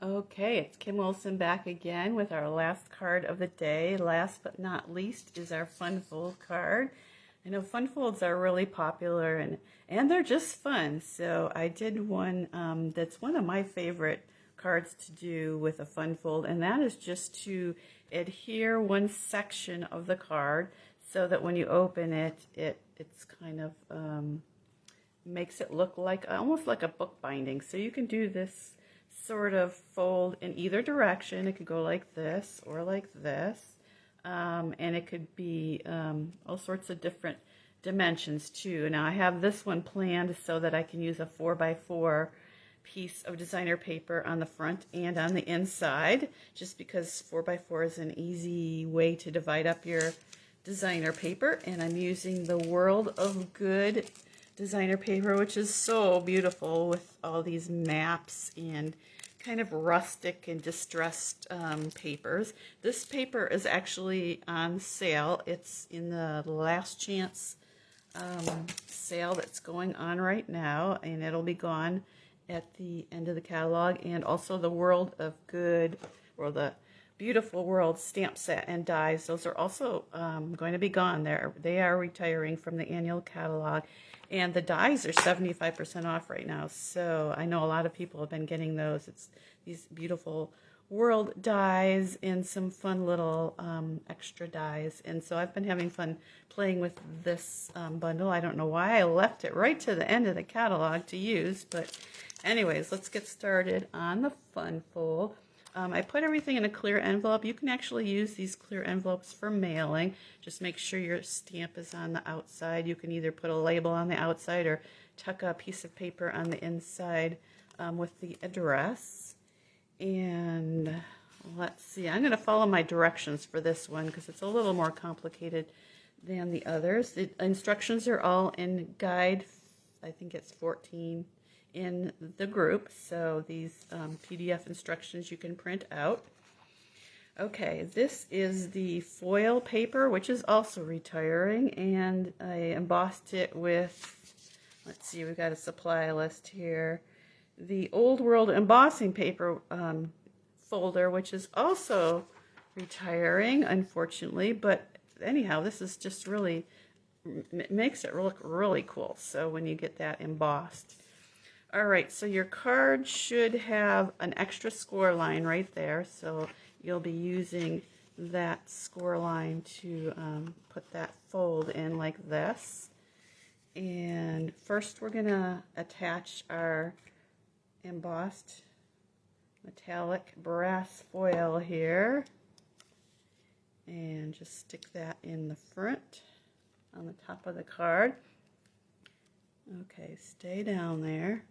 Okay, it's Kim Wilson back again with our last card of the day. Last but not least is our Fun Fold card. I know Fun Folds are really popular and they're just fun. So I did one that's one of my favorite cards to do with a Fun Fold, and that is just to adhere one section of the card so that when you open it, it's kind of makes it look like almost like a book binding. So you can do this sort of fold in either direction. It could go like this or like this, and it could be all sorts of different dimensions too. Now I have this one planned so that I can use a 4x4 piece of designer paper on the front and on the inside, just because 4x4 is an easy way to divide up your designer paper. And I'm using the World of Good designer paper, which is so beautiful with all these maps and kind of rustic and distressed papers. This paper is actually on sale. It's in the last chance sale that's going on right now, and it'll be gone at the end of the catalog. And also the World of Good, or the Beautiful World stamp set and dies, those are also going to be gone. They are retiring from the annual catalog. And the dies are 75% off right now. So I know a lot of people have been getting those. It's these beautiful world dies and some fun little extra dies. And so I've been having fun playing with this bundle. I don't know why I left it right to the end of the catalog to use. But anyways, let's get started on the Fun Fold. I put everything in a clear envelope. You can actually use these clear envelopes for mailing. Just make sure your stamp is on the outside. You can either put a label on the outside or tuck a piece of paper on the inside with the address. And let's see, I'm going to follow my directions for this one because it's a little more complicated than the others. The instructions are all in guide, I think it's 14 in the group, so these PDF instructions you can print out. Okay, this is the foil paper, which is also retiring, and I embossed it with, let's see, we've got a supply list here, the Old World embossing paper folder, which is also retiring, unfortunately, but anyhow, this is just really, makes it look really cool, so when you get that embossed. All right, so your card should have an extra score line right there, so you'll be using that score line to put that fold in like this. And first we're going to attach our embossed metallic brass foil here, and just stick that in the front on the top of the card. Okay, stay down there.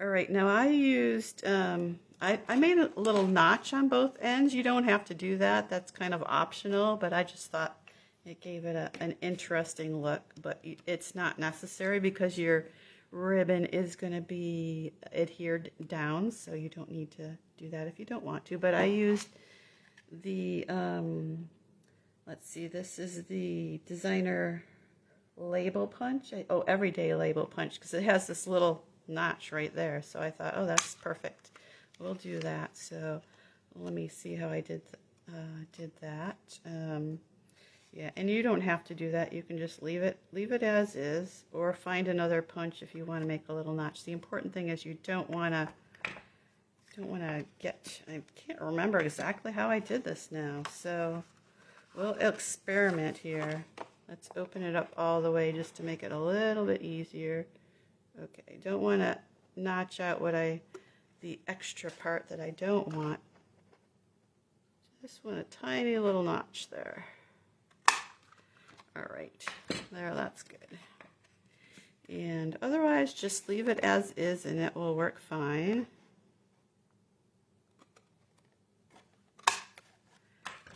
All right, now I used, I made a little notch on both ends. You don't have to do that. That's kind of optional, but I just thought it gave it an interesting look. But it's not necessary because your ribbon is going to be adhered down, so you don't need to do that if you don't want to. But I used the, let's see, this is the designer label punch. Everyday label punch, because it has this little notch right there, so I thought, oh, that's perfect, we'll do that. So let me see how I did that. Yeah, and you don't have to do that. You can just leave it as is, or find another punch if you want to make a little notch. The important thing is you don't want to get, I can't remember exactly how I did this now, so we'll experiment here. Let's open it up all the way just to make it a little bit easier. Okay, don't want to notch out the extra part that I don't want. Just want a tiny little notch there. All right, there, that's good. And otherwise, just leave it as is and it will work fine.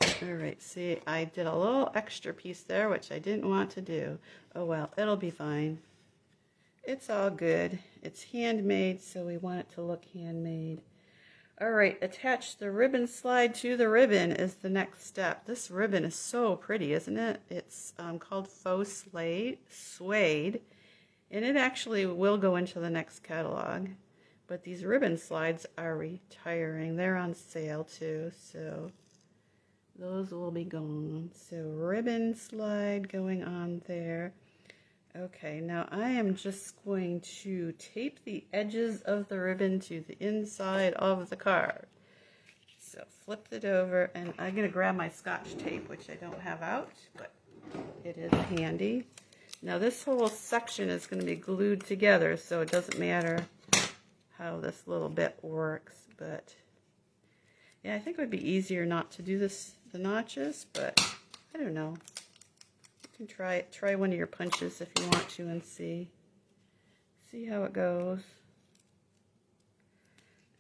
All right, see, I did a little extra piece there, which I didn't want to do. Oh well, it'll be fine. It's all good. It's handmade, so we want it to look handmade. All right, attach the ribbon slide to the ribbon is the next step. This ribbon is so pretty, isn't it? It's called Faux Suede, and it actually will go into the next catalog. But these ribbon slides are retiring. They're on sale too, so those will be gone. So ribbon slide going on there. Okay, now I am just going to tape the edges of the ribbon to the inside of the card. So flip it over, and I'm going to grab my Scotch tape, which I don't have out, but it is handy. Now this whole section is going to be glued together, so it doesn't matter how this little bit works, but yeah, I think it would be easier not to do the notches, but I don't know. You can try one of your punches if you want to and see how it goes.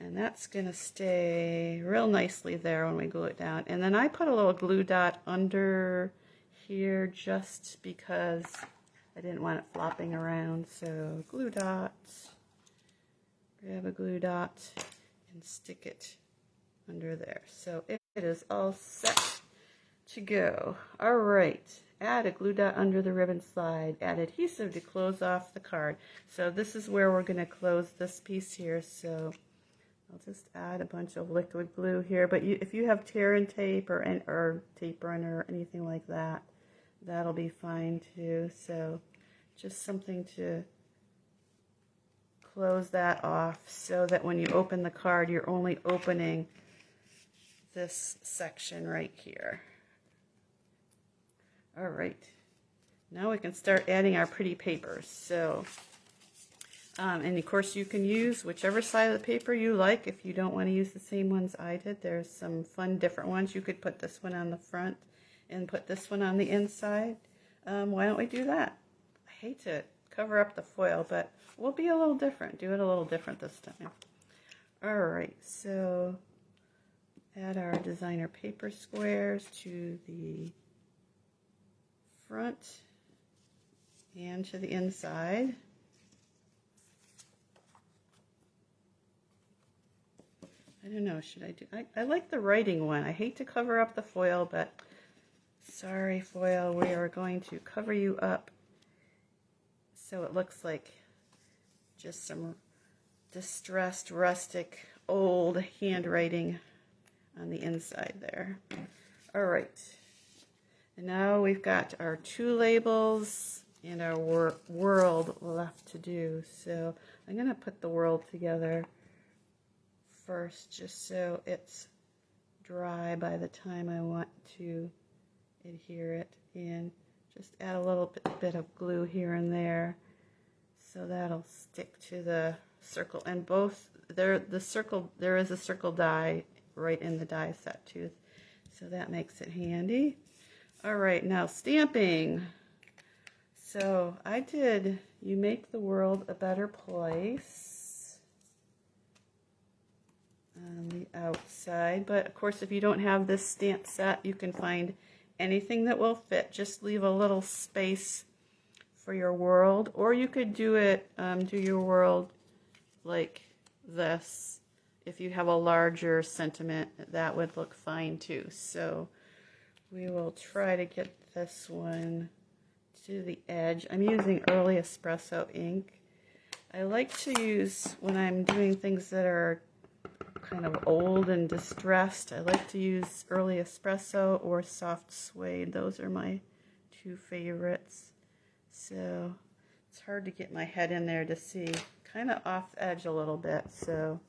And that's going to stay real nicely there when we glue it down. And then I put a little glue dot under here just because I didn't want it flopping around. So glue dots, grab a glue dot and stick it under there. So it is all set to go. All right. Add a glue dot under the ribbon slide. Add adhesive to close off the card. So this is where we're going to close this piece here. So I'll just add a bunch of liquid glue here. But if you have tear and tape or tape runner or anything like that, that'll be fine too. So just something to close that off so that when you open the card, you're only opening this section right here. All right, now we can start adding our pretty papers. So, and of course you can use whichever side of the paper you like. If you don't want to use the same ones I did, there's some fun different ones. You could put this one on the front and put this one on the inside. Why don't we do that? I hate to cover up the foil, but we'll be a little different. Do it a little different this time. All right, so add our designer paper squares to the front and to the inside. I don't know, should I do, I like the writing one. I hate to cover up the foil, but sorry foil, we are going to cover you up so it looks like just some distressed, rustic, old handwriting on the inside there. All right. And now we've got our two labels and our world left to do. So I'm going to put the world together first just so it's dry by the time I want to adhere it. And just add a little bit of glue here and there so that'll stick to the circle. And both, there is a circle die right in the die set too. So that makes it handy. All right, now stamping. So I did You Make the World a Better Place on the outside. But of course, if you don't have this stamp set, you can find anything that will fit. Just leave a little space for your world. Or you could do it, do your world like this. If you have a larger sentiment, that would look fine too. So we will try to get this one to the edge. I'm using Early Espresso ink. I like to use, when I'm doing things that are kind of old and distressed, I like to use Early Espresso or Soft Suede. Those are my two favorites. So it's hard to get my head in there to see. Kind of off the edge a little bit, so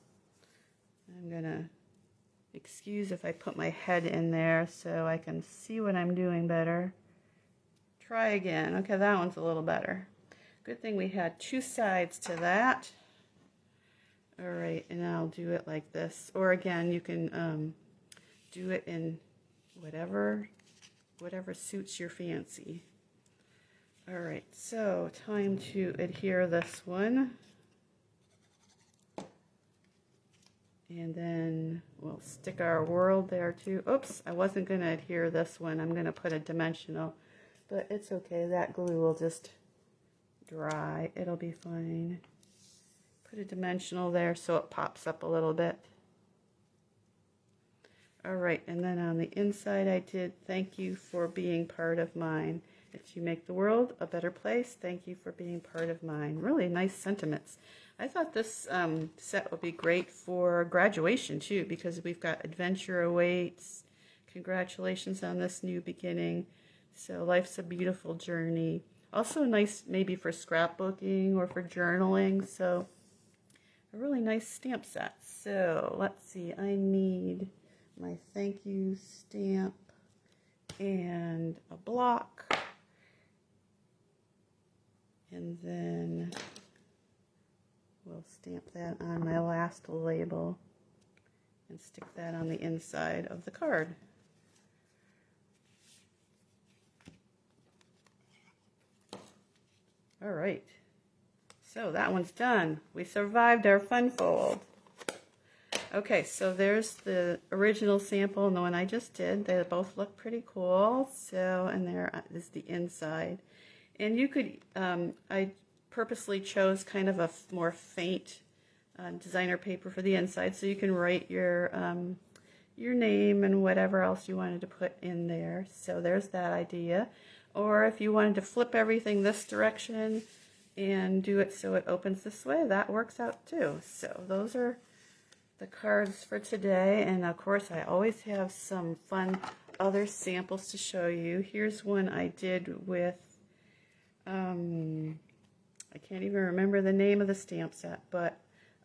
I'm gonna excuse if I put my head in there so I can see what I'm doing better. Try again. Okay, that one's a little better. Good thing we had two sides to that. All right, and I'll do it like this. Or again, you can do it in whatever suits your fancy. All right, so time to adhere this one. And then we'll stick our world there too. Oops, I wasn't going to adhere this one. I'm going to put a dimensional, but it's okay. That glue will just dry. It'll be fine. Put a dimensional there so it pops up a little bit. All right, and then on the inside I did Thank You for Being Part of Mine. If you make the world a better place, thank you for being part of mine. Really nice sentiments. I thought this set would be great for graduation too, because we've got adventure awaits. Congratulations on this new beginning. So life's a beautiful journey. Also nice maybe for scrapbooking or for journaling. So a really nice stamp set. So let's see, I need my thank you stamp and a block. And then we'll stamp that on my last label and stick that on the inside of the card. All right, so that one's done. We survived our fun fold. Okay, so there's the original sample and the one I just did. They both look pretty cool. So, and there is the inside. And you could, I purposely chose kind of a more faint designer paper for the inside, so you can write your name and whatever else you wanted to put in there. So there's that idea. Or if you wanted to flip everything this direction and do it so it opens this way, that works out too. So those are the cards for today. And of course, I always have some fun other samples to show you. Here's one I did with, I can't even remember the name of the stamp set, but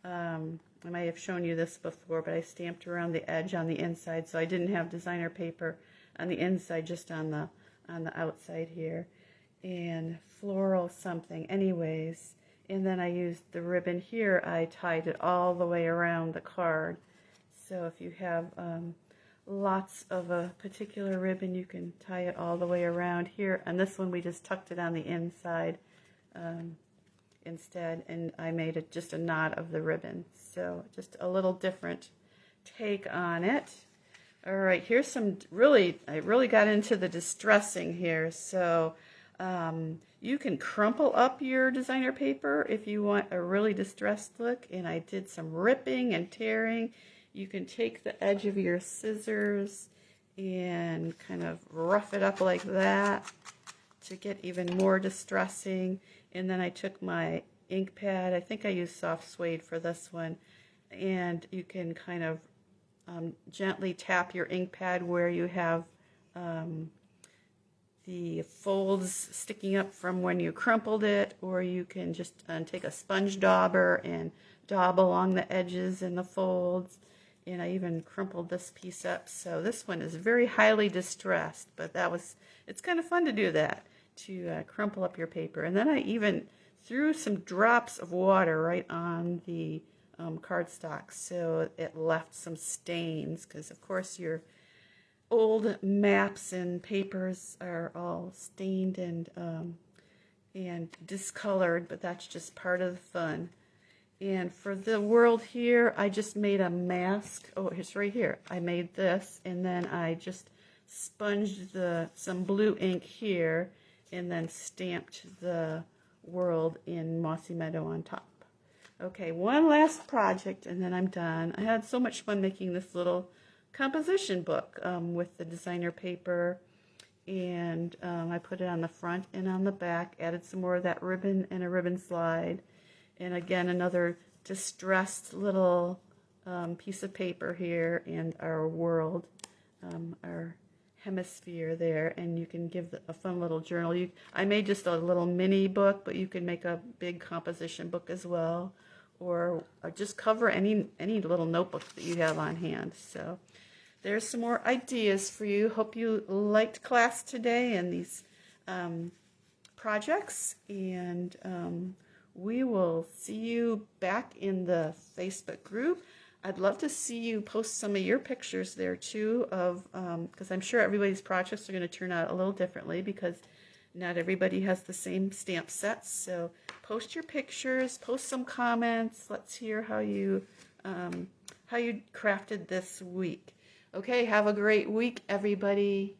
I might have shown you this before, but I stamped around the edge on the inside, so I didn't have designer paper on the inside, just on the outside here, and floral something anyways. And then I used the ribbon here, I tied it all the way around the card. So if you have lots of a particular ribbon, you can tie it all the way around here. And this one we just tucked it on the inside instead, and I made it just a knot of the ribbon. So just a little different take on it. All right, here's some I really got into the distressing here. So you can crumple up your designer paper if you want a really distressed look, and I did some ripping and tearing. You can take the edge of your scissors and kind of rough it up like that to get even more distressing. And then I took my ink pad, I think I used soft suede for this one, and you can kind of gently tap your ink pad where you have the folds sticking up from when you crumpled it, or you can just take a sponge dauber and daub along the edges and the folds. And I even crumpled this piece up. So this one is very highly distressed, but it's kind of fun to do that, to crumple up your paper. And then I even threw some drops of water right on the cardstock, so it left some stains, because of course your old maps and papers are all stained and discolored, but that's just part of the fun. And for the world here, I just made a mask. Oh, it's right here. I made this, and then I just sponged some blue ink here, and then stamped the world in Mossy Meadow on top. Okay, one last project, and then I'm done. I had so much fun making this little composition book with the designer paper, and I put it on the front and on the back, added some more of that ribbon and a ribbon slide, and again another distressed little piece of paper here, and our world, our hemisphere there, and you can give a fun little journal. I made just a little mini book, but you can make a big composition book as well, or just cover any little notebook that you have on hand. So there's some more ideas for you. Hope you liked class today and these projects, and we will see you back in the Facebook group. I'd love to see you post some of your pictures there too, of because I'm sure everybody's projects are going to turn out a little differently, because not everybody has the same stamp sets. So post your pictures, post some comments. Let's hear how you crafted this week. Okay, have a great week, everybody.